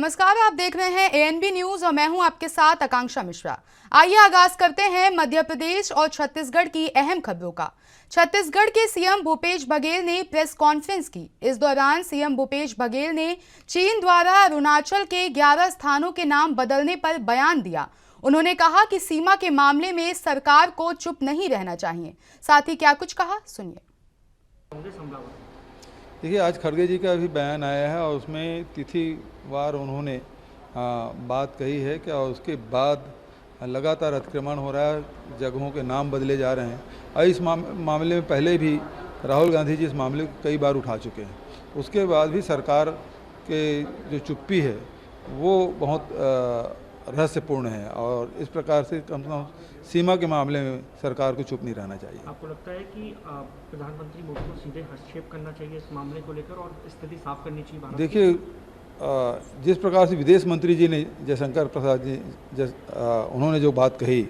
नमस्कार, आप देख रहे हैं एएनबी न्यूज और मैं हूं आपके साथ आकांक्षा मिश्रा। आइए आगाज करते हैं मध्य प्रदेश और छत्तीसगढ़ की अहम खबरों का। छत्तीसगढ़ के सीएम भूपेश बघेल ने प्रेस कॉन्फ्रेंस की। इस दौरान सीएम भूपेश बघेल ने चीन द्वारा अरुणाचल के 11 स्थानों के नाम बदलने पर बयान दिया। उन्होंने कहा कि सीमा के मामले में सरकार को चुप नहीं रहना चाहिए। साथ ही क्या कुछ कहा, सुनिए। देखिए, आज खड़गे जी का भी बयान आया है और उसमें तिथिवार उन्होंने बात कही है कि और उसके बाद लगातार अतिक्रमण हो रहा है, जगहों के नाम बदले जा रहे हैं। और इस मामले में पहले भी राहुल गांधी जी इस मामले को कई बार उठा चुके हैं। उसके बाद भी सरकार के जो चुप्पी है वो बहुत रहस्यपूर्ण है और इस प्रकार से कम सीमा के मामले में सरकार को चुप नहीं रहना चाहिए। आपको लगता है कि प्रधानमंत्री मोदी को सीधे हस्तक्षेप करना चाहिए इस मामले को लेकर और स्थिति साफ करनी चाहिए? देखिए, जिस प्रकार से विदेश मंत्री जी ने जयशंकर प्रसाद जी उन्होंने जो बात कही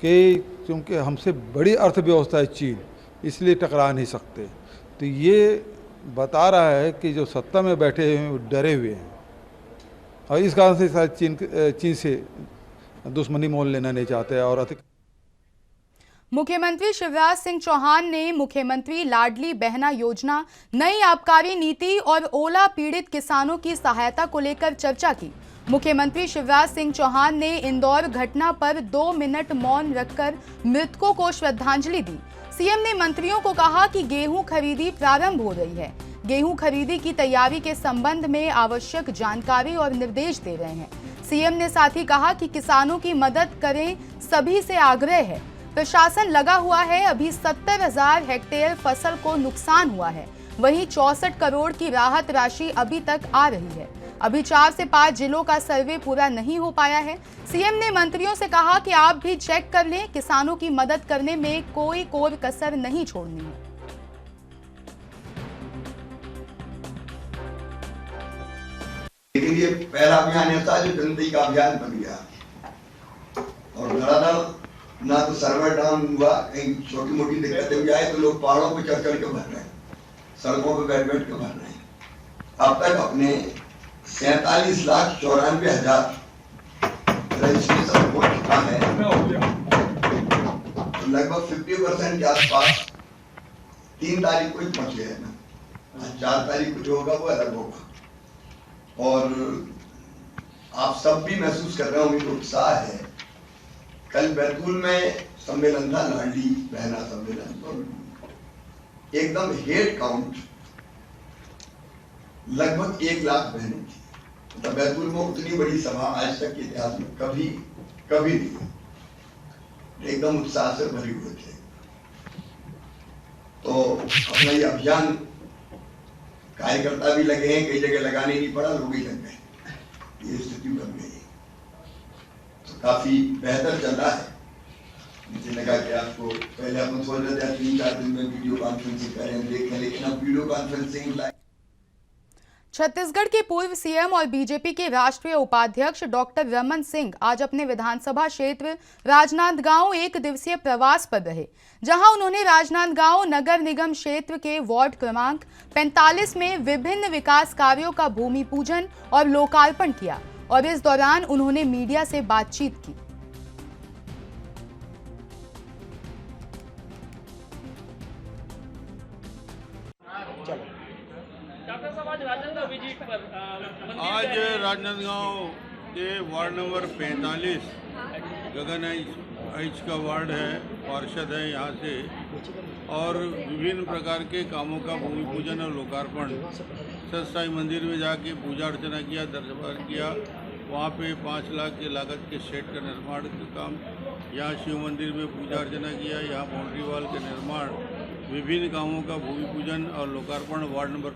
कि क्योंकि हमसे बड़ी अर्थव्यवस्था है चीन, इसलिए टकरा नहीं सकते, तो ये बता रहा है कि जो सत्ता में बैठे हुए हैं वो डरे हुए हैं और इस कारण से शायद चीन से दुश्मनी मोल लेना नहीं चाहते। और मुख्यमंत्री शिवराज सिंह चौहान ने मुख्यमंत्री लाडली बहना योजना, नई आबकारी नीति और ओला पीड़ित किसानों की सहायता को लेकर चर्चा की। मुख्यमंत्री शिवराज सिंह चौहान ने इंदौर घटना पर 2 मिनट मौन रखकर मृतकों को श्रद्धांजलि दी। सीएम ने मंत्रियों को कहा कि गेहूं खरीदी प्रारंभ हो रही है। गेहूं खरीदी की तैयारी के संबंध में आवश्यक जानकारी और निर्देश दे रहे हैं। सीएम ने साथ ही कहा कि किसानों की मदद करें, सभी से आग्रह है। प्रशासन लगा हुआ है। अभी 70,000 हेक्टेयर फसल को नुकसान हुआ है, वहीं 64 करोड़ की राहत राशि अभी तक आ रही है। अभी 4 से 5 जिलों का सर्वे पूरा नहीं हो पाया है। सीएम ने मंत्रियों से कहा कि आप भी चेक कर लें, किसानों की मदद करने में कोई कोर कसर नहीं छोड़नी है। लेकिन ये पहला अभियान ऐसा जो जनता का अभियान बन गया और धड़ाधड़ ना तो सर्वर डाउन हुआ, कहीं छोटी मोटी दिक्कतें भी आए तो लोग पहाड़ों पर चढ़ चढ़ के भर रहे हैं, सड़कों पर बैठ बैठ के भर रहे हैं। अब तक अपने 47,94,000 रजिस्ट्रेशन हो चुका है, तो लगभग 50% के आसपास 3 तारीख को ही पहुंच गए ना। 4 तारीख को जो होगा वो अलग होगा। और आप सब भी महसूस कर रहे होंगे उत्साह है। कल बैतूल में सम्मेलन था, लाडली बहना सम्मेलन, और एकदम हेड काउंट लगभग 1 लाख बहनें थी। तो बैतूल में उतनी बड़ी सभा आज तक के इतिहास में कभी नहीं, एकदम उत्साह से भरे हुए थे। तो अपना ये अभियान कार्यकर्ता भी लगे हैं, कई जगह लगाने नहीं पड़ा, लोग ही लग गए, ये स्थिति बन गई। तो काफी बेहतर चल रहा है। मुझे लगा कि आपको पहले अपन सोच रहे थे 3-4 दिन में वीडियो कॉन्फ्रेंसिंग करें देखें, लेकिन अब वीडियो कॉन्फ्रेंसिंग छत्तीसगढ़ के पूर्व सीएम और बीजेपी के राष्ट्रीय उपाध्यक्ष डॉक्टर रमन सिंह आज अपने विधानसभा क्षेत्र राजनांदगांव 1 दिवसीय प्रवास पर रहे, जहां उन्होंने राजनांदगांव नगर निगम क्षेत्र के वार्ड क्रमांक 45 में विभिन्न विकास कार्यों का भूमि पूजन और लोकार्पण किया और इस दौरान उन्होंने मीडिया से बातचीत की। आज राजनांदगांव के वार्ड नंबर 45 गगन आइच का वार्ड है, पार्षद है यहाँ से, और विभिन्न प्रकार के कामों का भूमि पूजन और लोकार्पण। सत्साई मंदिर में जाके पूजा अर्चना किया, दर्शन किया। वहाँ पे 5 लाख की लागत के शेड का निर्माण का काम, यहाँ शिव मंदिर में पूजा अर्चना किया, यहाँ बाउंड्री वॉल के निर्माण, विभिन्न कामों का भूमि पूजन और लोकार्पण वार्ड नंबर।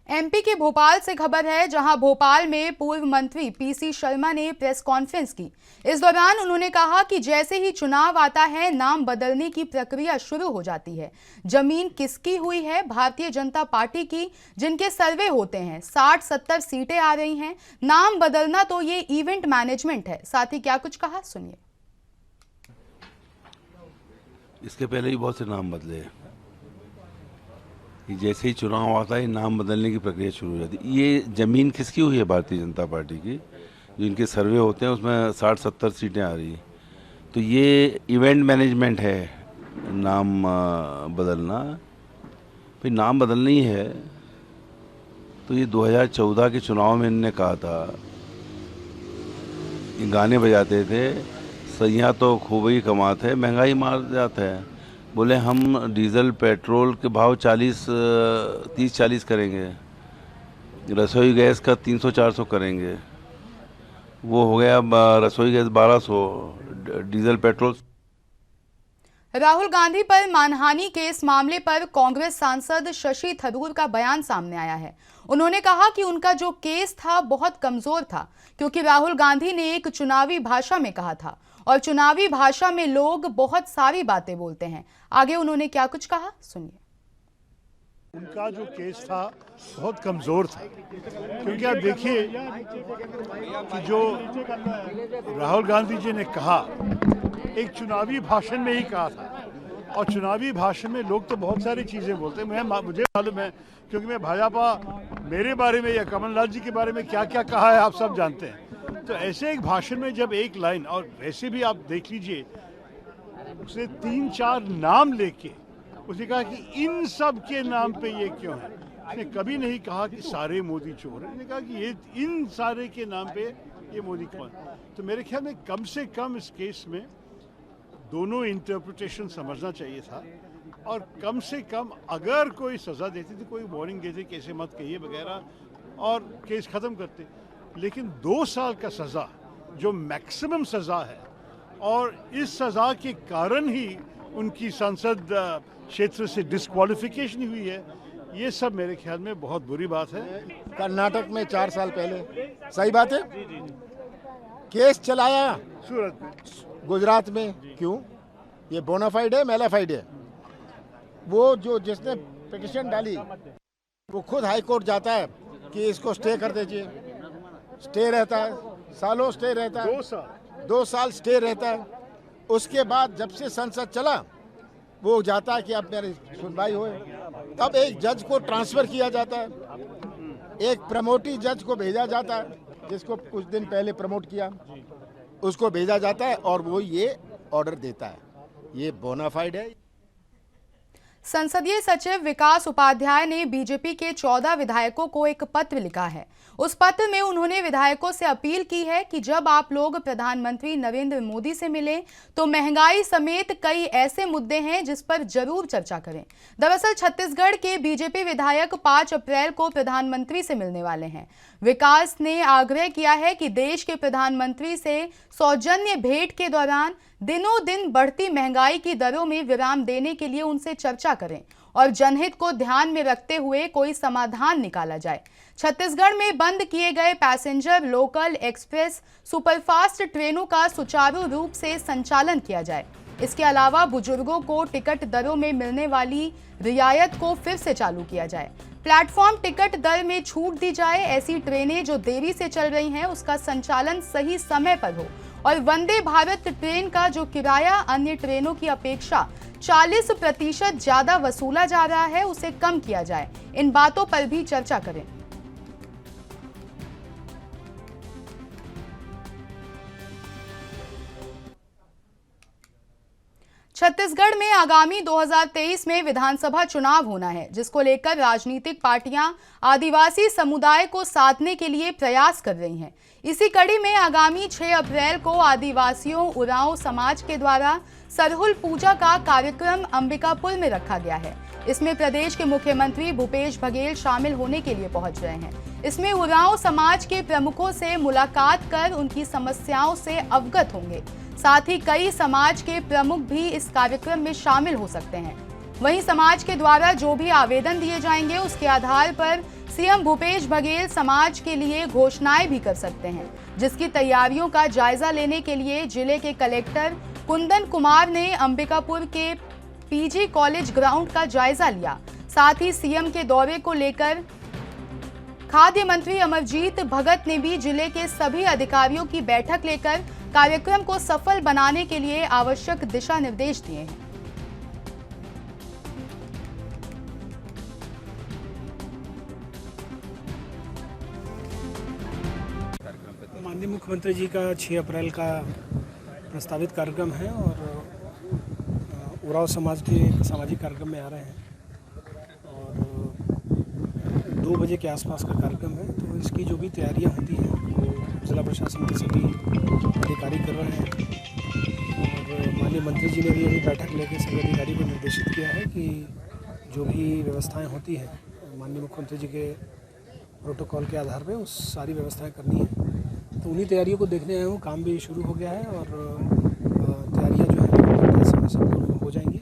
एमपी के भोपाल से खबर है, जहां भोपाल में पूर्व मंत्री पीसी शर्मा ने प्रेस कॉन्फ्रेंस की। इस दौरान उन्होंने कहा कि जैसे ही चुनाव आता है, नाम बदलने की प्रक्रिया शुरू हो जाती है। जमीन किसकी हुई है? भारतीय जनता पार्टी की, जिनके सर्वे होते हैं। 60-70 सीटें आ रही हैं। नाम बदलना तो ये इवेंट मैनेजमेंट है। साथ ही क्या कुछ कहा, सुनिए। इसके पहले ही बहुत से नाम बदले, कि जैसे ही चुनाव आता है नाम बदलने की प्रक्रिया शुरू हो जाती है। ये ज़मीन खिसकी हुई है भारतीय जनता पार्टी की, जो इनके सर्वे होते हैं उसमें 60-70 सीटें आ रही हैं। तो ये इवेंट मैनेजमेंट है नाम बदलना। फिर नाम बदलना ही है तो ये 2014 के चुनाव में इन्होंने कहा था, ये गाने बजाते थे, सैयां तो खूब ही कमाते हैं, महंगाई मार जाता है। बोले हम डीजल पेट्रोल के भाव 30-40 करेंगे, रसोई गैस का 300-400 करेंगे। वो हो गया रसोई gas 1200, diesel petrol. Rahul Gandhi पर मानहानि के इस मामले पर कांग्रेस सांसद शशि थरूर का बयान सामने आया है। उन्होंने कहा कि उनका जो केस था बहुत कमजोर था, क्योंकि राहुल गांधी ने एक चुनावी भाषा में कहा था और चुनावी भाषा में लोग बहुत सारी बातें बोलते हैं। आगे उन्होंने क्या कुछ कहा, सुनिए। उनका जो केस था बहुत कमज़ोर था, क्योंकि आप देखिए कि जो राहुल गांधी जी ने कहा एक चुनावी भाषण में ही कहा था, और चुनावी भाषण में लोग तो बहुत सारी चीज़ें बोलते हैं। मुझे मालूम है, क्योंकि मैं भाजपा मेरे बारे में या कमलनाथ जी के बारे में क्या क्या कहा है आप सब जानते हैं। तो ऐसे एक भाषण में जब एक लाइन, और वैसे भी आप देख लीजिए उसने 3-4 नाम लेके उसने कहा कि इन सब के नाम पे ये क्यों है। उसने कभी नहीं कहा कि सारे मोदी चोर हैं, उसने कहा कि ये इन सारे के नाम पे ये मोदी कौन। तो मेरे ख्याल में कम से कम इस केस में दोनों इंटरप्रिटेशन समझना चाहिए था, और कम से कम अगर कोई सज़ा देती तो कोई वार्निंग देते कि ऐसे मत कहिए वगैरह, और केस ख़त्म करते। लेकिन 2 साल का सज़ा जो मैक्सिमम सज़ा है, और इस सज़ा के कारण ही उनकी संसद क्षेत्र से डिस्क्वालिफिकेशन हुई है, ये सब मेरे ख्याल में बहुत बुरी बात है। कर्नाटक में 4 साल पहले, सही बात है, केस चलाया सूरत में, गुजरात में, क्यों? ये बोनाफाइड है, मेलाफाइड है? वो जो जिसने पिटिशन डाली वो खुद हाई कोर्ट जाता है कि इसको स्टे कर दीजिए, स्टे रहता है, सालों स्टे रहता है, 2 साल स्टे रहता है। उसके बाद जब से संसद चला वो जाता है कि अब मेरी सुनवाई होए, तब एक जज को ट्रांसफर किया जाता है, एक प्रमोटी जज को भेजा जाता है, जिसको कुछ दिन पहले प्रमोट किया उसको भेजा जाता है, और वो ये ऑर्डर देता है। ये बोनाफाइड है। संसदीय सचिव विकास उपाध्याय ने बीजेपी के 14 विधायकों को एक पत्र लिखा है। उस पत्र में उन्होंने विधायकों से अपील की है कि जब आप लोग प्रधानमंत्री नरेंद्र मोदी से मिलें तो महंगाई समेत कई ऐसे मुद्दे हैं जिस पर जरूर चर्चा करें। दरअसल छत्तीसगढ़ के बीजेपी विधायक 5 अप्रैल को प्रधानमंत्री से मिलने वाले हैं। विकास ने आग्रह किया है कि देश के प्रधानमंत्री से सौजन्य भेंट के दौरान दिनों दिन बढ़ती महंगाई की दरों में विराम देने के लिए उनसे चर्चा करें और जनहित को ध्यान में रखते हुए कोई समाधान निकाला जाए। छत्तीसगढ़ में बंद किए गए पैसेंजर, लोकल, एक्सप्रेस, सुपरफास्ट ट्रेनों का सुचारू रूप से संचालन किया जाए। इसके अलावा बुजुर्गों को टिकट दरों में मिलने वाली रियायत को फिर से चालू किया जाए। प्लेटफॉर्म टिकट दर में छूट दी जाए। ऐसी ट्रेनें जो देरी से चल रही हैं उसका संचालन सही समय पर हो, और वंदे भारत ट्रेन का जो किराया अन्य ट्रेनों की अपेक्षा 40% ज्यादा वसूला जा रहा है उसे कम किया जाए। इन बातों पर भी चर्चा करें। छत्तीसगढ़ में आगामी 2023 में विधानसभा चुनाव होना है, जिसको लेकर राजनीतिक पार्टियां आदिवासी समुदाय को साधने के लिए प्रयास कर रही हैं। इसी कड़ी में आगामी 6 अप्रैल को आदिवासियों उरांव समाज के द्वारा सरहुल पूजा का कार्यक्रम अंबिकापुर में रखा गया है। इसमें प्रदेश के मुख्यमंत्री भूपेश बघेल शामिल होने के लिए पहुंच रहे हैं। इसमें उरांव समाज के प्रमुखों से मुलाकात कर उनकी समस्याओं से अवगत होंगे। साथ ही कई समाज के प्रमुख भी इस कार्यक्रम में शामिल हो सकते हैं। वहीं समाज के द्वारा जो भी आवेदन दिए जाएंगे उसके आधार पर सीएम भूपेश बघेल समाज के लिए घोषणाएं भी कर सकते हैं, जिसकी तैयारियों का जायजा लेने के लिए जिले के कलेक्टर कुंदन कुमार ने अंबिकापुर के पीजी कॉलेज ग्राउंड का जायजा लिया। साथ ही सीएम के दौरे को लेकर खाद्य मंत्री अमरजीत भगत ने भी जिले के सभी अधिकारियों की बैठक लेकर कार्यक्रम को सफल बनाने के लिए आवश्यक दिशा निर्देश दिए हैं। करते हैं? माननीय मुख्यमंत्री जी का 6 अप्रैल का प्रस्तावित कार्यक्रम है और उरांव समाज के एक सामाजिक कार्यक्रम में आ रहे हैं और 2 बजे के आसपास का कार्यक्रम है। तो इसकी जो भी तैयारियां होती हैं वो जिला प्रशासन के सभी अधिकारी कर रहे हैं और माननीय मंत्री जी ने भी अभी बैठक लेकर सभी अधिकारी को निर्देशित किया है कि जो भी व्यवस्थाएं होती हैं माननीय मुख्यमंत्री जी के प्रोटोकॉल के आधार पे उस सारी व्यवस्थाएं करनी है। तो उन्हीं तैयारियों को देखने आए हूँ। काम भी शुरू हो गया है और तैयारियां जो है समय से पूर्ण हो जाएंगी,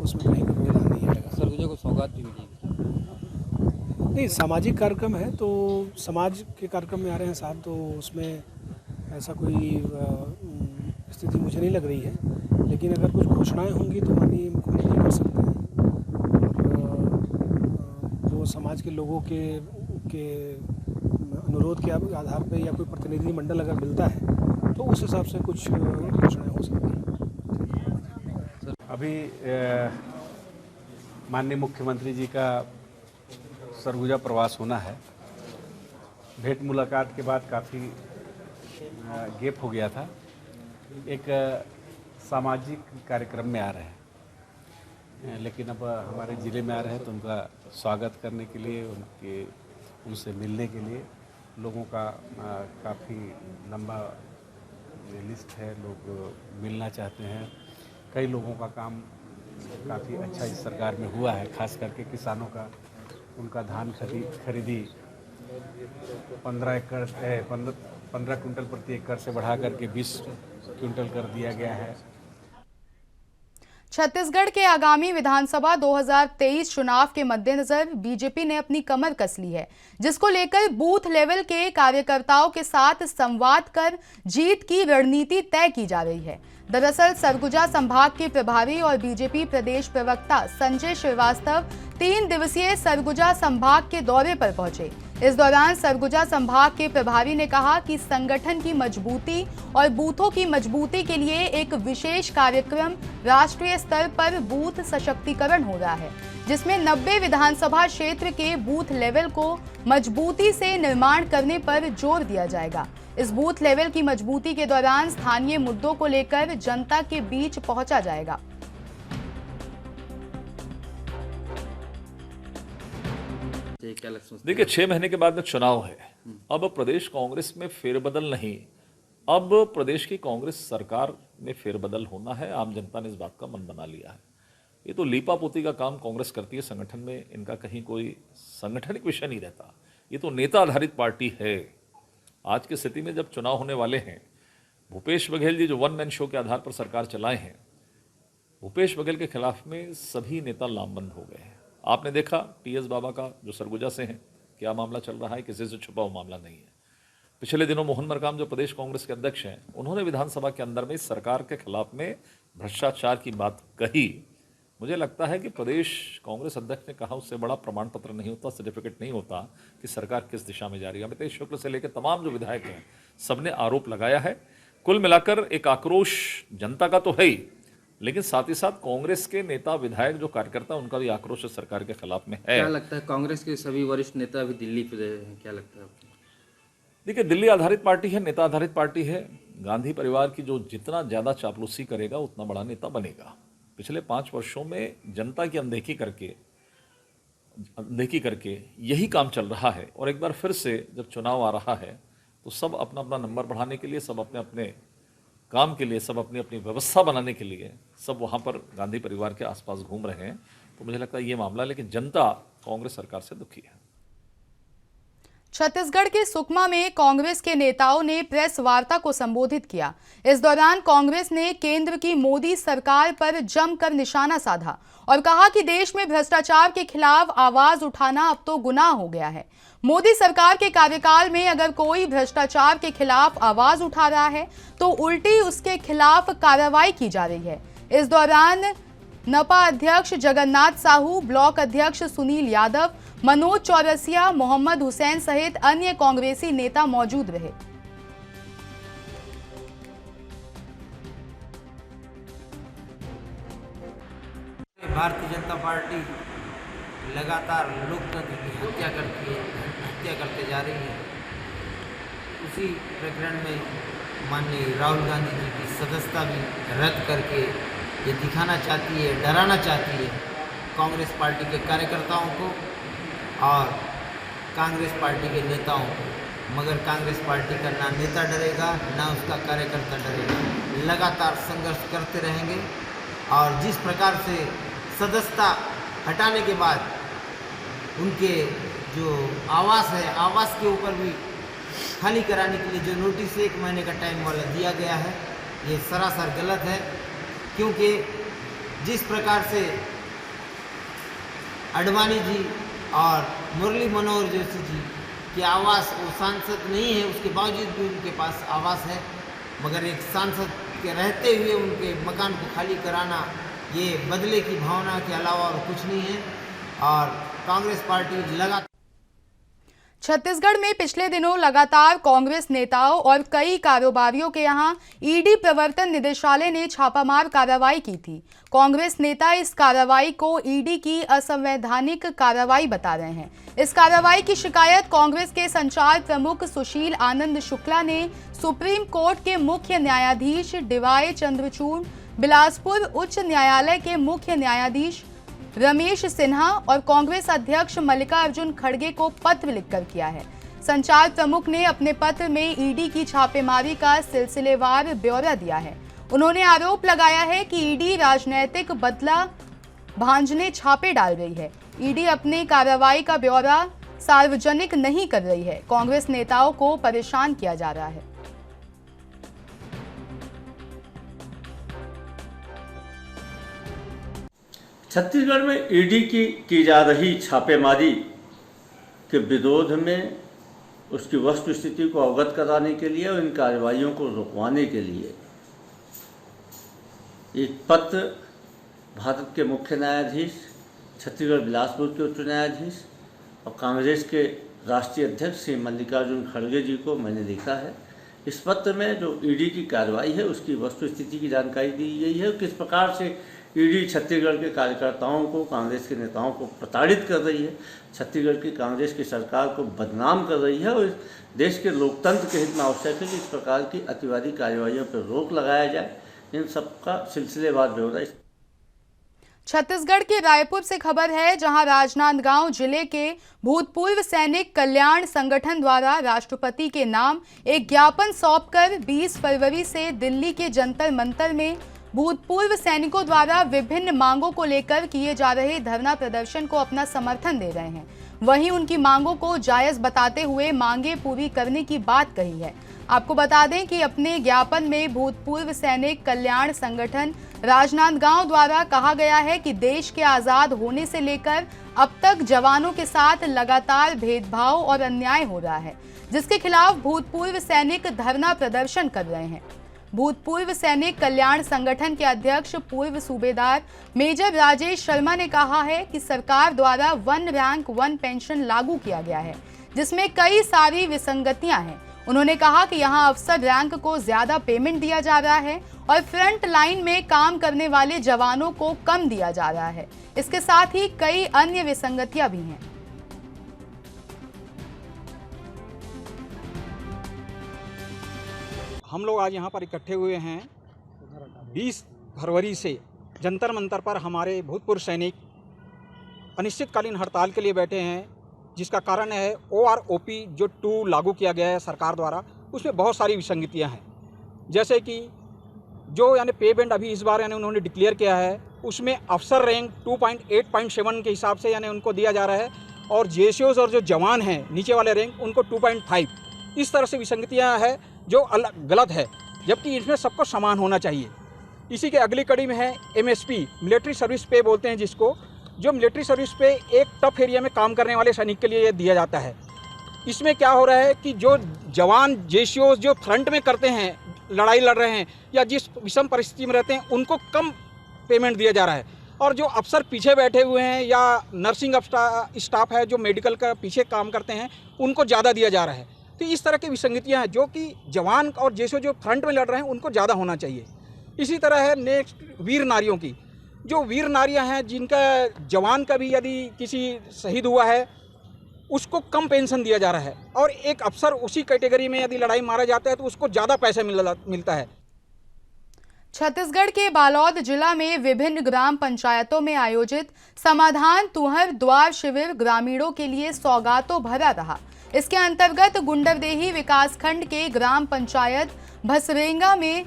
उसमें कहीं कोई व्यवधान नहीं आएगा। सरगुजा को सौगात भी मिलेगी? नहीं, सामाजिक कार्यक्रम है तो समाज के कार्यक्रम में आ रहे हैं साहब, तो उसमें ऐसा कोई स्थिति मुझे नहीं लग रही है। लेकिन अगर कुछ घोषणाएं होंगी तो माननीय मुख्यमंत्री कर सकते हैं और जो समाज के लोगों के अनुरोध के आधार पर या कोई प्रतिनिधि मंडल अगर मिलता है तो उस हिसाब से कुछ घोषणाएं हो सकती हैं। अभी माननीय मुख्यमंत्री जी का सरगुजा प्रवास होना है। भेंट मुलाकात के बाद काफ़ी गैप हो गया था। एक सामाजिक कार्यक्रम में आ रहे हैं, लेकिन अब हमारे ज़िले में आ रहे हैं तो उनका स्वागत करने के लिए, उनसे मिलने के लिए लोगों का काफ़ी लंबा लिस्ट है। लोग मिलना चाहते हैं। कई लोगों का काम काफ़ी अच्छा इस सरकार में हुआ है, खास करके किसानों का। उनका धान खरीदी 15 कुंटल प्रति एकड़ से बढ़ा करके 20 क्विंटल कर दिया गया है। छत्तीसगढ़ के आगामी विधानसभा 2023 चुनाव के मद्देनजर बीजेपी ने अपनी कमर कस ली है, जिसको लेकर बूथ लेवल के कार्यकर्ताओं के साथ संवाद कर जीत की रणनीति तय की जा रही है। दरअसल सरगुजा संभाग के प्रभारी और बीजेपी प्रदेश प्रवक्ता संजय श्रीवास्तव 3 दिवसीय सरगुजा संभाग के दौरे पर पहुंचे। इस दौरान सरगुजा संभाग के प्रभारी ने कहा कि संगठन की मजबूती और बूथों की मजबूती के लिए एक विशेष कार्यक्रम राष्ट्रीय स्तर पर बूथ सशक्तिकरण हो रहा है, जिसमें 90 विधानसभा क्षेत्र के बूथ लेवल को मजबूती से निर्माण करने पर जोर दिया जाएगा। इस बूथ लेवल की मजबूती के दौरान स्थानीय मुद्दों को लेकर जनता के बीच पहुंचा जाएगा। देखिए, 6 महीने के बाद में चुनाव है। अब प्रदेश कांग्रेस में फेरबदल नहीं, अब प्रदेश की कांग्रेस सरकार में फेरबदल होना है। आम जनता ने इस बात का मन बना लिया है। ये तो लीपापोती का काम कांग्रेस करती है। संगठन में इनका कहीं कोई संगठनिक विषय नहीं रहता। ये तो नेता आधारित पार्टी है। आज की स्थिति में जब चुनाव होने वाले हैं, भूपेश बघेल जी जो वन मैन शो के आधार पर सरकार चलाए हैं, भूपेश बघेल के खिलाफ में सभी नेता लामबंद हो गए हैं। आपने देखा टीएस बाबा का जो सरगुजा से हैं, क्या मामला चल रहा है, किसी से छुपा हुआ मामला नहीं है। पिछले दिनों मोहन मरकाम जो प्रदेश कांग्रेस के अध्यक्ष हैं, उन्होंने विधानसभा के अंदर में सरकार के खिलाफ में भ्रष्टाचार की बात कही। मुझे लगता है कि प्रदेश कांग्रेस अध्यक्ष ने कहा उससे बड़ा प्रमाण पत्र नहीं होता, सर्टिफिकेट नहीं होता कि सरकार किस दिशा में जा रही है। अमितेश शुक्ल से लेकर तमाम जो विधायक हैं, सबने आरोप लगाया है। कुल मिलाकर एक आक्रोश जनता का तो है ही, लेकिन साथ ही साथ कांग्रेस के नेता विधायक जो कार्यकर्ता, उनका भी आक्रोश सरकार के खिलाफ में है। क्या लगता है कांग्रेस के सभी वरिष्ठ नेता अभी दिल्ली पे हैं, क्या लगता है आपको? देखिए, दिल्ली आधारित पार्टी है, नेता आधारित पार्टी है। गांधी परिवार की जो जितना ज़्यादा चापलूसी करेगा उतना बड़ा नेता बनेगा। पिछले 5 वर्षों में जनता की अनदेखी करके यही काम चल रहा है। और एक बार फिर से जब चुनाव आ रहा है तो सब अपना अपना नंबर बढ़ाने के लिए, सब अपने अपने काम के लिए, सब अपनी अपनी व्यवस्था बनाने के लिए सब वहाँ पर गांधी परिवार के आसपास घूम रहे हैं। तो मुझे लगता है ये मामला, लेकिन जनता कांग्रेस सरकार से दुखी है। छत्तीसगढ़ के सुकमा में कांग्रेस के नेताओं ने प्रेस वार्ता को संबोधित किया। इस दौरान कांग्रेस ने केंद्र की मोदी सरकार पर जमकर निशाना साधा और कहा कि देश में भ्रष्टाचार के खिलाफ आवाज उठाना अब तो गुनाह हो गया है। मोदी सरकार के कार्यकाल में अगर कोई भ्रष्टाचार के खिलाफ आवाज उठा रहा है तो उल्टी उसके खिलाफ कार्रवाई की जा रही है। इस दौरान नपा अध्यक्ष जगन्नाथ साहू, ब्लॉक अध्यक्ष सुनील यादव, मनोज चौरसिया, मोहम्मद हुसैन सहित अन्य कांग्रेसी नेता मौजूद रहे। भारतीय जनता पार्टी लगातार लोकतंत्र की हत्या करते जा रही है। उसी प्रकरण में माननीय राहुल गांधी जी की सदस्यता भी रद्द करके ये दिखाना चाहती है, डराना चाहती है कांग्रेस पार्टी के कार्यकर्ताओं को और कांग्रेस पार्टी के नेताओं को। मगर कांग्रेस पार्टी का ना नेता डरेगा ना उसका कार्यकर्ता डरेगा। लगातार संघर्ष करते रहेंगे और जिस प्रकार से सदस्यता हटाने के बाद उनके जो आवास है, आवास के ऊपर भी खाली कराने के लिए जो नोटिस 1 महीने का टाइम वाला दिया गया है, ये सरासर गलत है। क्योंकि जिस प्रकार से आडवाणी जी और मुरली मनोहर जोशी जी की आवास, वो सांसद नहीं है, उसके बावजूद भी उनके पास आवास है, मगर एक सांसद के रहते हुए उनके मकान को खाली कराना ये बदले की भावना के अलावा और कुछ नहीं है। और कांग्रेस पार्टी लगातार छत्तीसगढ़ में पिछले दिनों लगातार कांग्रेस नेताओं और कई कारोबारियों के यहां ईडी प्रवर्तन निदेशालय ने छापामार कार्रवाई की थी। कांग्रेस नेता इस कार्रवाई को ईडी की असंवैधानिक कार्रवाई बता रहे हैं। इस कार्रवाई की शिकायत कांग्रेस के संचार प्रमुख सुशील आनंद शुक्ला ने सुप्रीम कोर्ट के मुख्य न्यायाधीश डीवाई चंद्रचूड़, बिलासपुर उच्च न्यायालय के मुख्य न्यायाधीश रमेश सिन्हा और कांग्रेस अध्यक्ष मल्लिकार्जुन खड़गे को पत्र लिखकर किया है। संचार प्रमुख ने अपने पत्र में ईडी की छापेमारी का सिलसिलेवार ब्यौरा दिया है। उन्होंने आरोप लगाया है कि ईडी राजनीतिक बदला भांजने छापे डाल रही है। ईडी अपनी कार्रवाई का ब्यौरा सार्वजनिक नहीं कर रही है। कांग्रेस नेताओं को परेशान किया जा रहा है। छत्तीसगढ़ में ईडी की जा रही छापेमारी के विरोध में उसकी वस्तुस्थिति को अवगत कराने के लिए और इन कार्रवाइयों को रुकवाने के लिए एक पत्र भारत के मुख्य न्यायाधीश, छत्तीसगढ़ बिलासपुर के उच्च न्यायाधीश और कांग्रेस के राष्ट्रीय अध्यक्ष श्री मल्लिकार्जुन खड़गे जी को मैंने लिखा है। इस पत्र में जो ईडी की कार्रवाई है उसकी वस्तुस्थिति की जानकारी दी गई है। किस प्रकार से ईडी छत्तीसगढ़ के कार्यकर्ताओं को, कांग्रेस के नेताओं को प्रताड़ित कर रही है, छत्तीसगढ़ की कांग्रेस की सरकार को बदनाम कर रही है और देश के लोकतंत्र के हित में आवश्यक है कि इस प्रकार की अतिवादी कार्रवाइयों पर रोक लगाया जाए। इन सबका सिलसिलेवार ब्यौरा। छत्तीसगढ़ के रायपुर से खबर है, जहां राजनांदगांव जिले के भूतपूर्व सैनिक कल्याण संगठन द्वारा राष्ट्रपति के नाम एक ज्ञापन सौंपकर 20 फरवरी से दिल्ली के जंतर मंतर में भूतपूर्व सैनिकों द्वारा विभिन्न मांगों को लेकर किए जा रहे धरना प्रदर्शन को अपना समर्थन दे रहे हैं। वहीं उनकी मांगों को जायज बताते हुए मांगे पूरी करने की बात कही है। आपको बता दें कि अपने ज्ञापन में भूतपूर्व सैनिक कल्याण संगठन राजनांदगांव द्वारा कहा गया है कि देश के आज़ाद होने से लेकर अब तक जवानों के साथ लगातार भेदभाव और अन्याय हो रहा है, जिसके खिलाफ भूतपूर्व सैनिक धरना प्रदर्शन कर रहे हैं। भूतपूर्व सैनिक कल्याण संगठन के अध्यक्ष पूर्व सूबेदार मेजर राजेश शर्मा ने कहा है कि सरकार द्वारा 1 रैंक 1 पेंशन लागू किया गया है, जिसमें कई सारी विसंगतियां हैं। उन्होंने कहा कि यहां अफसर रैंक को ज्यादा पेमेंट दिया जा रहा है और फ्रंट लाइन में काम करने वाले जवानों को कम दिया जा रहा है। इसके साथ ही कई अन्य विसंगतियां भी हैं। हम लोग आज यहाँ पर इकट्ठे हुए हैं 20 फरवरी से जंतर मंतर पर हमारे भूतपूर्व सैनिक अनिश्चितकालीन हड़ताल के लिए बैठे हैं, जिसका कारण है OROP जो 2 लागू किया गया है सरकार द्वारा, उसमें बहुत सारी विसंगतियां हैं। जैसे कि जो यानी पे बैंड अभी इस बार यानी उन्होंने डिक्लेयर किया है, उसमें अफसर रैंक 2.8.7 के हिसाब से यानी उनको दिया जा रहा है और जेसीओज और जो जवान हैं नीचे वाले रैंक उनको 2.5। इस तरह से विसंगतियाँ है जो गलत है, जबकि इसमें सबको समान होना चाहिए। इसी के अगली कड़ी में है MSP, मिलिट्री सर्विस पे बोलते हैं जिसको, जो मिलिट्री सर्विस पे एक टफ एरिया में काम करने वाले सैनिक के लिए ये दिया जाता है। इसमें क्या हो रहा है कि जो जवान जेसीओ जो फ्रंट में करते हैं, लड़ाई लड़ रहे हैं या जिस विषम परिस्थिति में रहते हैं, उनको कम पेमेंट दिया जा रहा है और जो अफसर पीछे बैठे हुए हैं या नर्सिंग स्टाफ है जो मेडिकल का पीछे काम करते हैं, उनको ज़्यादा दिया जा रहा है। तो इस तरह की विसंगतियाँ हैं जो कि जवान और जेसीओ जो फ्रंट में लड़ रहे हैं उनको ज़्यादा होना चाहिए। इसी तरह है नेक्स्ट वीर नारियों की, जो वीर नारियां हैं जिनका जवान का भी यदि किसी शहीद हुआ है उसको कम पेंशन दिया जा रहा है, और एक अफसर उसी कैटेगरी में यदि लड़ाई मारा जाता है तो उसको ज़्यादा पैसा मिलता है। छत्तीसगढ़ के बालोद जिला में विभिन्न ग्राम पंचायतों में आयोजित समाधान तुहर द्वार शिविर ग्रामीणों के लिए सौगातों भरा रहा। इसके अंतर्गत गुंडरदेही विकासखंड के ग्राम पंचायत भसरेंगा में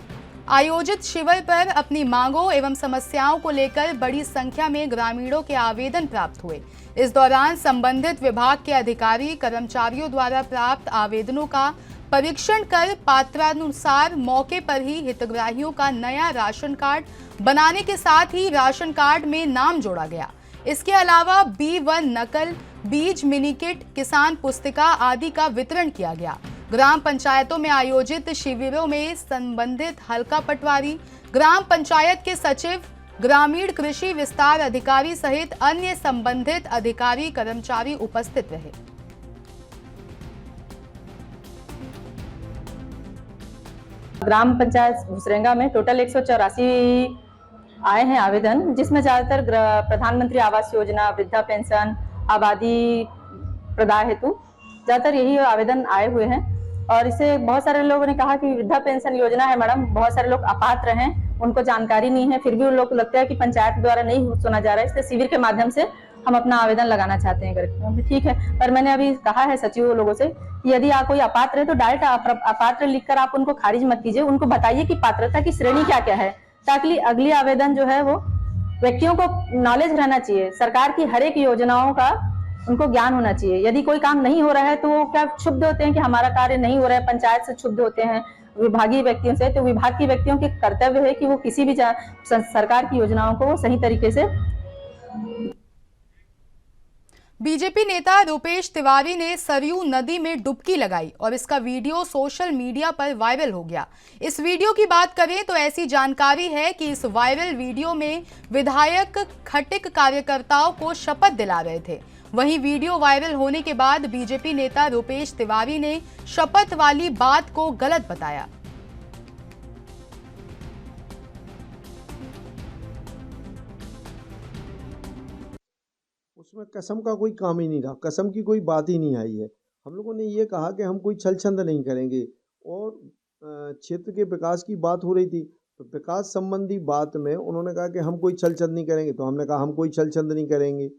आयोजित शिविर पर अपनी मांगों एवं समस्याओं को लेकर बड़ी संख्या में ग्रामीणों के आवेदन प्राप्त हुए। इस दौरान संबंधित विभाग के अधिकारी कर्मचारियों द्वारा प्राप्त आवेदनों का परीक्षण कर पात्रानुसार मौके पर ही हितग्राहियों का नया राशन कार्ड बनाने के साथ ही राशन कार्ड में नाम जोड़ा गया। इसके अलावा B1 नकल, बीज मिनी किट, किसान पुस्तिका आदि का वितरण किया गया। ग्राम पंचायतों में आयोजित शिविरों में संबंधित हल्का पटवारी, ग्राम पंचायत के सचिव, ग्रामीण कृषि विस्तार अधिकारी सहित अन्य संबंधित अधिकारी कर्मचारी उपस्थित रहे। ग्राम पंचायत भुसरेंगा में टोटल 184 आए हैं आवेदन, जिसमें ज़्यादातर प्रधानमंत्री आवास योजना, वृद्धा पेंशन, आबादी प्रदाय हेतु ज़्यादातर यही आवेदन आए हुए हैं। और इसे बहुत सारे लोगों ने कहा कि वृद्धा पेंशन योजना है मैडम, बहुत सारे लोग अपात्र हैं, उनको जानकारी नहीं है, फिर भी उन लोग को लगता है कि पंचायत द्वारा नहीं सुना जा रहा है, इसलिए शिविर के माध्यम से हम अपना आवेदन लगाना चाहते हैं करके। ठीक है, पर मैंने अभी कहा है सचिव लोगों से कि यदि आप कोई अपात्र है तो डायरेक्ट अपात्र लिखकर आप उनको खारिज मत कीजिए, उनको बताइए कि पात्रता की श्रेणी क्या क्या है, ताकि अगली आवेदन जो है वो व्यक्तियों को नॉलेज रहना चाहिए, सरकार की हर एक योजनाओं का उनको ज्ञान होना चाहिए। यदि कोई काम नहीं हो रहा है तो वो क्या क्षुब्ध होते हैं कि हमारा कार्य नहीं हो रहा है, पंचायत से क्षुब्ध होते हैं, विभागीय व्यक्तियों से। तो विभाग के व्यक्तियों के कर्तव्य है कि वो किसी भी सरकार की योजनाओं को सही तरीके से। बीजेपी नेता रूपेश तिवारी ने सरयू नदी में डुबकी लगाई और इसका वीडियो सोशल मीडिया पर वायरल हो गया। इस वीडियो की बात करें तो ऐसी जानकारी है कि इस वायरल वीडियो में विधायक खटिक कार्यकर्ताओं को शपथ दिला रहे थे। वहीं वीडियो वायरल होने के बाद बीजेपी नेता रूपेश तिवारी ने शपथ वाली बात को गलत बताया। उसमें कसम का कोई काम ही नहीं रहा, कसम की कोई बात ही नहीं आई है। हम लोगों ने ये कहा कि हम कोई छल छंद नहीं करेंगे, और क्षेत्र के विकास की बात हो रही थी तो विकास संबंधी बात में उन्होंने कहा कि हम कोई छल छंद नहीं करेंगे, तो हमने कहा हम कोई छल छंद नहीं करेंगे।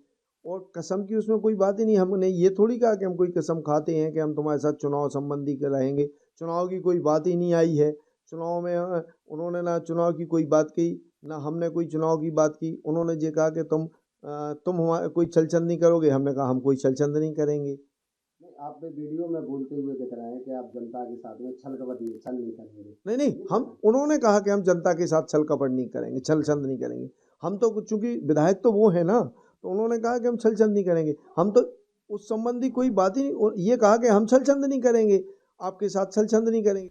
और कसम की उसमें कोई बात ही नहीं, हमने ये थोड़ी कहा कि हम कोई कसम खाते हैं कि हम तुम्हारे साथ चुनाव संबंधी रहेंगे। चुनाव की कोई बात ही नहीं आई है। चुनाव में उन्होंने ना चुनाव की कोई बात की, ना हमने कोई चुनाव की बात की। उन्होंने ये कहा कि तुम हमारे कोई छल छंद नहीं करोगे, हमने कहा हम कोई छल छंद नहीं करेंगे। आप वीडियो में बोलते हुए दिख रहे हैं कि आप जनता के साथ में छल नहीं करेंगे। नहीं, हम उन्होंने कहा कि हम जनता के साथ छल कपट नहीं करेंगे, छल छंद नहीं करेंगे। हम तो चूंकि विधायक तो वो है ना, तो उन्होंने कहा कि हम छल छंद नहीं करेंगे। हम तो उस संबंधी कोई बात ही नहीं, ये कहा कि हम छल छंद नहीं करेंगे, आपके साथ छल छंद नहीं करेंगे।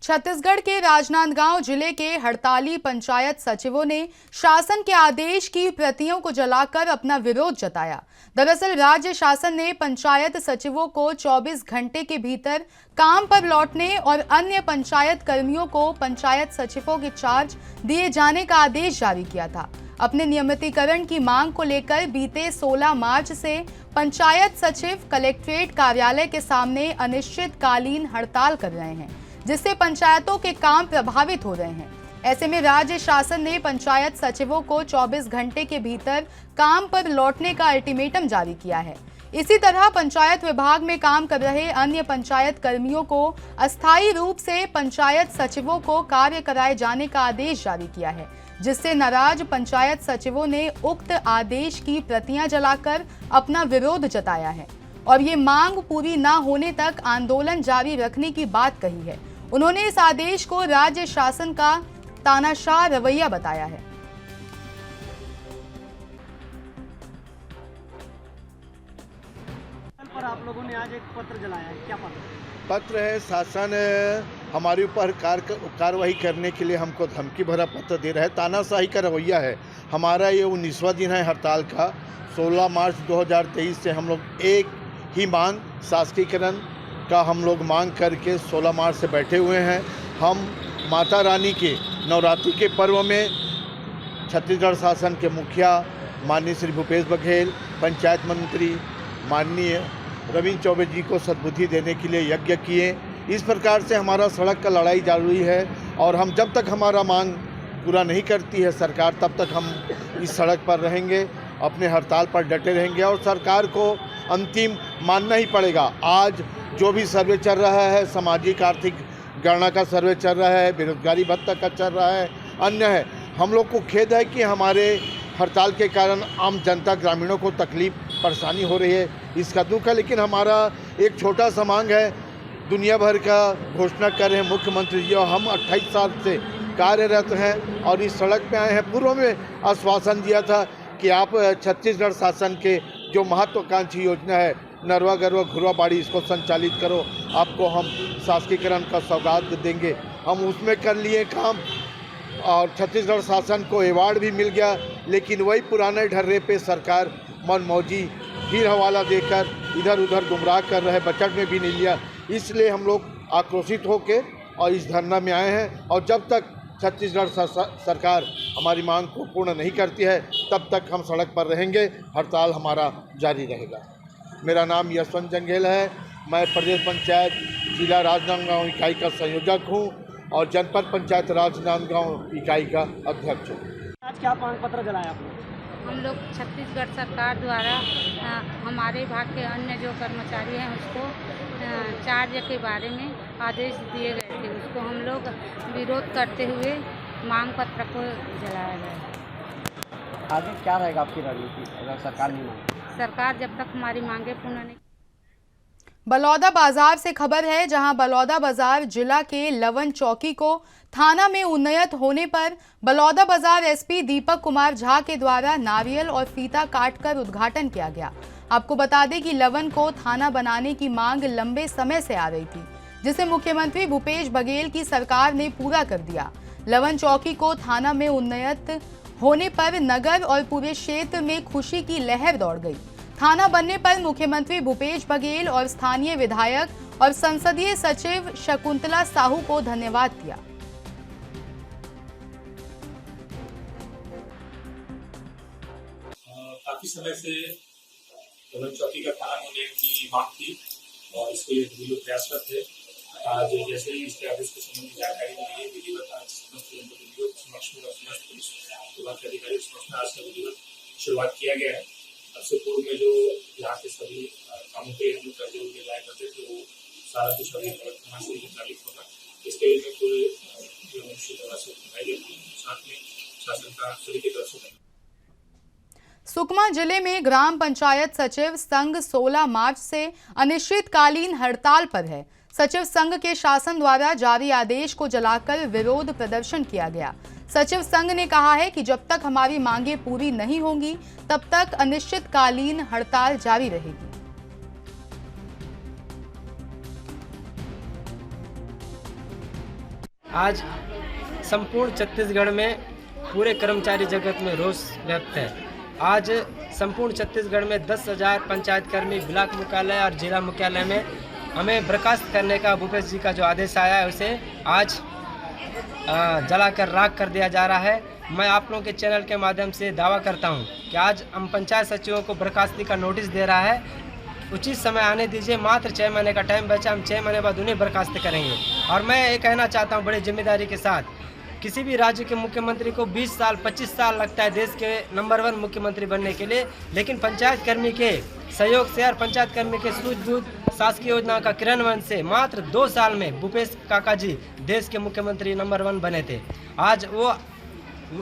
छत्तीसगढ़ के राजनांदगांव जिले के हड़ताली पंचायत सचिवों ने शासन के आदेश की प्रतियों को जलाकर अपना विरोध जताया। दरअसल राज्य शासन ने पंचायत सचिवों को 24 घंटे के भीतर काम पर लौटने और अन्य पंचायत कर्मियों को पंचायत सचिवों के चार्ज दिए जाने का आदेश जारी किया था। अपने नियमितीकरण की मांग को लेकर बीते 16 मार्च से पंचायत सचिव कलेक्ट्रेट कार्यालय के सामने अनिश्चितकालीन हड़ताल कर रहे हैं, जिससे पंचायतों के काम प्रभावित हो रहे हैं। ऐसे में राज्य शासन ने पंचायत सचिवों को 24 घंटे के भीतर काम पर लौटने का अल्टीमेटम जारी किया है। इसी तरह पंचायत विभाग में काम कर रहे अन्य पंचायत कर्मियों को अस्थायी रूप से पंचायत सचिवों को कार्य कराए जाने का आदेश जारी किया है, जिससे नाराज पंचायत सचिवों ने उक्त आदेश की प्रतियां जलाकर अपना विरोध जताया है और ये मांग पूरी न होने तक आंदोलन जारी रखने की बात कही है। उन्होंने इस आदेश को राज्य शासन का तानाशाह रवैया बताया है। पर आप लोगों ने आज एक पत्र जलाया है, क्या पत्र है? शासन हमारे ऊपर कार्रवाई करने के लिए हमको धमकी भरा पत्र दे रहा है, तानाशाही का रवैया है। हमारा ये 19वां दिन है हड़ताल का। 16 मार्च 2023 से हम लोग एक ही मांग, शासकीकरण का हम लोग मांग करके 16 मार्च से बैठे हुए हैं। हम माता रानी के नवरात्रि के पर्व में छत्तीसगढ़ शासन के मुखिया माननीय श्री भूपेश बघेल, पंचायत मंत्री माननीय रविंद्र चौबे जी को सद्बुद्धि देने के लिए यज्ञ किए। इस प्रकार से हमारा सड़क का लड़ाई जारी है और हम जब तक हमारा मांग पूरा नहीं करती है सरकार, तब तक हम इस सड़क पर रहेंगे, अपने हड़ताल पर डटे रहेंगे और सरकार को अंतिम मानना ही पड़ेगा। आज जो भी सर्वे चल रहा है, सामाजिक आर्थिक गणना का सर्वे चल रहा है, बेरोजगारी भत्ता का चल रहा है, अन्य है, हम लोग को खेद है कि हमारे हड़ताल के कारण आम जनता ग्रामीणों को तकलीफ परेशानी हो रही है, इसका दुख है। लेकिन हमारा एक छोटा सा मांग है, दुनिया भर का घोषणा कर रहे हैं मुख्यमंत्री जी और हम 28 साल से कार्यरत हैं और इस सड़क पे आए हैं। पूर्व में आश्वासन दिया था कि आप छत्तीसगढ़ शासन के जो महत्वाकांक्षी योजना है नरवा गरवा घुरवा बाड़ी, इसको संचालित करो, आपको हम शासकीकरण का सौगात देंगे। हम उसमें कर लिए काम और छत्तीसगढ़ शासन को अवार्ड भी मिल गया, लेकिन वही पुराने ढर्रे पे सरकार मनमौजी फिर हवाला देकर इधर उधर गुमराह कर रहे, बजट में भी नहीं लिया। इसलिए हम लोग आक्रोशित होकर और इस धरना में आए हैं और जब तक छत्तीसगढ़ सरकार हमारी मांग को पूर्ण नहीं करती है तब तक हम सड़क पर रहेंगे, हड़ताल हमारा जारी रहेगा। मेरा नाम यशवंत जंगेल है, मैं प्रदेश पंचायत जिला राजनांदगांव इकाई का संयोजक हूं और जनपद पंचायत राजनांदगांव इकाई का अध्यक्ष हूं। आज क्या मांग पत्र जलाया आपने? हम लोग छत्तीसगढ़ सरकार द्वारा हमारे विभाग के अन्य जो कर्मचारी हैं उसको चार्ज के बारे में आदेश दिए गए थे, उसको हम लोग विरोध करते हुए मांग पत्र को जलाया गया। आगे क्या रहेगा आपकी रणनीति अगर सरकार नहीं माने? सरकार जब तक हमारी मांगे पूर्ण नहीं। बलौदा बाजार से खबर है, जहां बलौदा बाजार जिला के लवन चौकी को थाना में उन्नयत होने पर बलौदा बाजार एसपी दीपक कुमार झा के द्वारा नारियल और फीता काटकर उद्घाटन किया गया। आपको बता दें कि लवन को थाना बनाने की मांग लंबे समय से आ रही थी, जिसे मुख्यमंत्री भूपेश बघेल की सरकार ने पूरा कर दिया। लवन चौकी को थाना में उन्नयत होने पर नगर और पूरे क्षेत्र में खुशी की लहर दौड़ गई। थाना बनने पर मुख्यमंत्री भूपेश बघेल और स्थानीय विधायक और संसदीय सचिव शकुंतला साहू को धन्यवाद दिया। काफी समय से लवन चौकी का थाना होने की मांग थी और इसके लिए सभी लोग प्रयासरत थे। आज जैसे ही इसके आदेश के संबंध में जानकारी मिली, विधिवत आज समक्ष पुलिस विभाग के अधिकारी समक्ष आज का विधिवत शुरुआत किया गया है। अब से पूर्व में जो यहाँ के सभी कामों के हम कर्जे उनके जाया करते थे, वो सारा कुछ अभी थाना से संचालित होगा। इसके लिए पूरे जो निश्चित तरह से उठाई जाती है, साथ में शासन का सभी की तरफ से। सुकमा जिले में ग्राम पंचायत सचिव संघ 16 मार्च से अनिश्चितकालीन हड़ताल पर है। सचिव संघ के शासन द्वारा जारी आदेश को जलाकर विरोध प्रदर्शन किया गया। सचिव संघ ने कहा है कि जब तक हमारी मांगें पूरी नहीं होंगी तब तक अनिश्चितकालीन हड़ताल जारी रहेगी। आज संपूर्ण छत्तीसगढ़ में पूरे कर्मचारी जगत में रोष व्यक्त है। आज संपूर्ण छत्तीसगढ़ में 10,000 पंचायत कर्मी ब्लॉक मुख्यालय और जिला मुख्यालय में हमें बर्खास्त करने का भूपेश जी का जो आदेश आया है उसे आज जलाकर राख कर दिया जा रहा है। मैं आप लोगों के चैनल के माध्यम से दावा करता हूं कि आज हम पंचायत सचिवों को बर्खास्ती का नोटिस दे रहा है। उचित समय आने दीजिए, मात्र 6 महीने का टाइम बचा, हम 6 महीने बाद उन्हें बर्खास्त करेंगे। और मैं ये कहना चाहता हूँ बड़ी जिम्मेदारी के साथ, किसी भी राज्य के मुख्यमंत्री को 20 साल 25 साल लगता है देश के नंबर 1 मुख्यमंत्री बनने के लिए, लेकिन पंचायत कर्मी के सहयोग से और पंचायत कर्मी के सूझबूझ शासकीय योजना का क्रियान्वयन से मात्र 2 साल में भूपेश काका जी देश के मुख्यमंत्री नंबर 1 बने थे। आज वो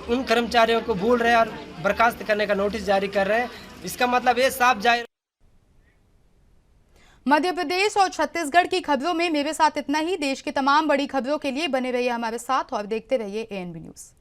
उन कर्मचारियों को भूल रहे और बर्खास्त करने का नोटिस जारी कर रहे हैं। इसका मतलब ये साफ जाहिर। मध्य प्रदेश और छत्तीसगढ़ की खबरों में मेरे साथ इतना ही। देश की तमाम बड़ी खबरों के लिए बने रहिए हमारे साथ और देखते रहिए ANB न्यूज़।